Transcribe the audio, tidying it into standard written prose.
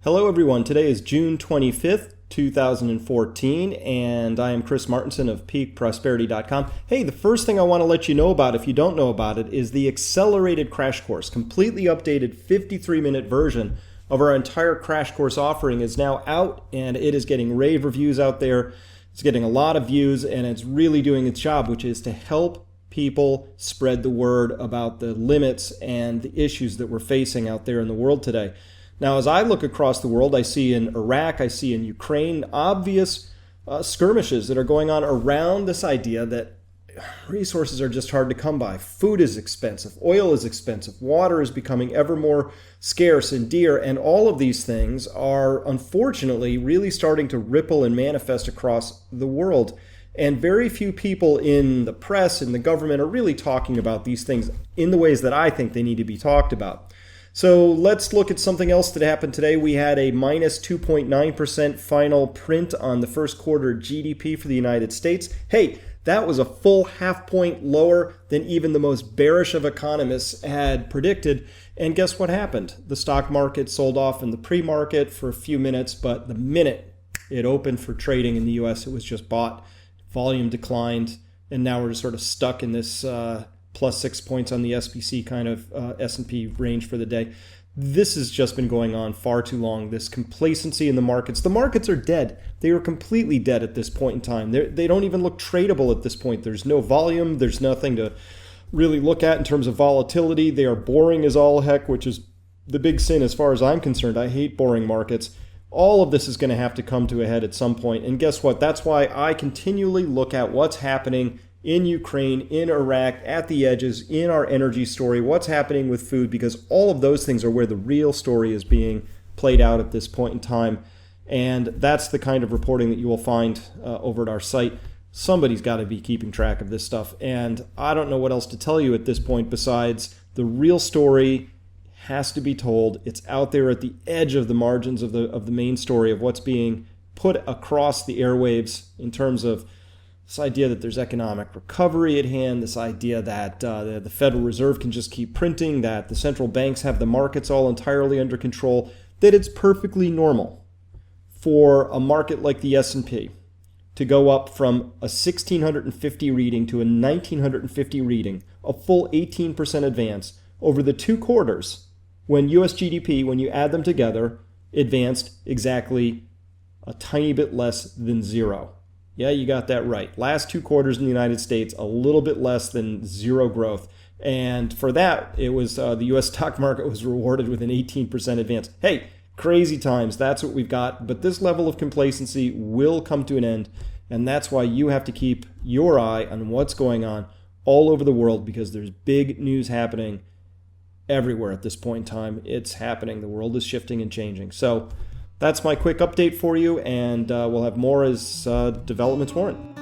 Hello everyone, today is June 25th, 2014, and I am Chris Martinson of peakprosperity.com. Hey, the first thing I want to let you know about, if you don't know about it, is the accelerated crash course. Completely updated 53-minute version of our entire crash course offering is now out, and it is getting rave reviews out there. It's getting a lot of views, and it's really doing its job, which is to help people spread the word about the limits and the issues that we're facing out there in the world today. Now, as I look across the world, I see in Iraq, I see in Ukraine, obvious skirmishes that are going on around this idea that resources are just hard to come by. Food is expensive, oil is expensive, water is becoming ever more scarce and dear, and all of these things are unfortunately really starting to ripple and manifest across the world. And very few people in the press and the government are really talking about these things in the ways that I think they need to be talked about. So let's look at something else that happened today. We had a minus 2.9% final print on the first quarter GDP for the United States. Hey, that was a full half point lower than even the most bearish of economists had predicted. And guess what happened? The stock market sold off in the pre-market for a few minutes, but the minute it opened for trading in the US, it was just bought. Volume declined, and now we're just sort of stuck in this plus 6 points on the SPC kind of S&P range for the day. This has just been going on far too long, this complacency in the markets. The markets are dead. They are completely dead at this point in time. They don't even look tradable at this point. There's no volume. There's nothing to really look at in terms of volatility. They are boring as all heck, which is the big sin as far as I'm concerned. I hate boring markets. All of this is going to have to come to a head at some point. And guess what? That's why I continually look at what's happening in Ukraine, in Iraq, at the edges, in our energy story, what's happening with food, because all of those things are where the real story is being played out at this point in time. And that's the kind of reporting that you will find over at our site. Somebody's got to be keeping track of this stuff. And I don't know what else to tell you at this point besides the real story has to be told. It's out there at the edge of the margins of the main story of what's being put across the airwaves in terms of this idea that there's economic recovery at hand, this idea that the Federal Reserve can just keep printing, that the central banks have the markets all entirely under control, that it's perfectly normal for a market like the S&P to go up from a 1,650 reading to a 1,950 reading, a full 18% advance over the 2 quarters when US GDP, when you add them together, advanced exactly a tiny bit less than zero. Yeah, you got that right. Last 2 quarters in the United States, a little bit less than zero growth. And for that, it was the U.S. stock market was rewarded with an 18% advance. Hey, crazy times. That's what we've got. But this level of complacency will come to an end. And that's why you have to keep your eye on what's going on all over the world, because there's big news happening everywhere at this point in time. It's happening. The world is shifting and changing. So that's my quick update for you, and we'll have more as developments warrant.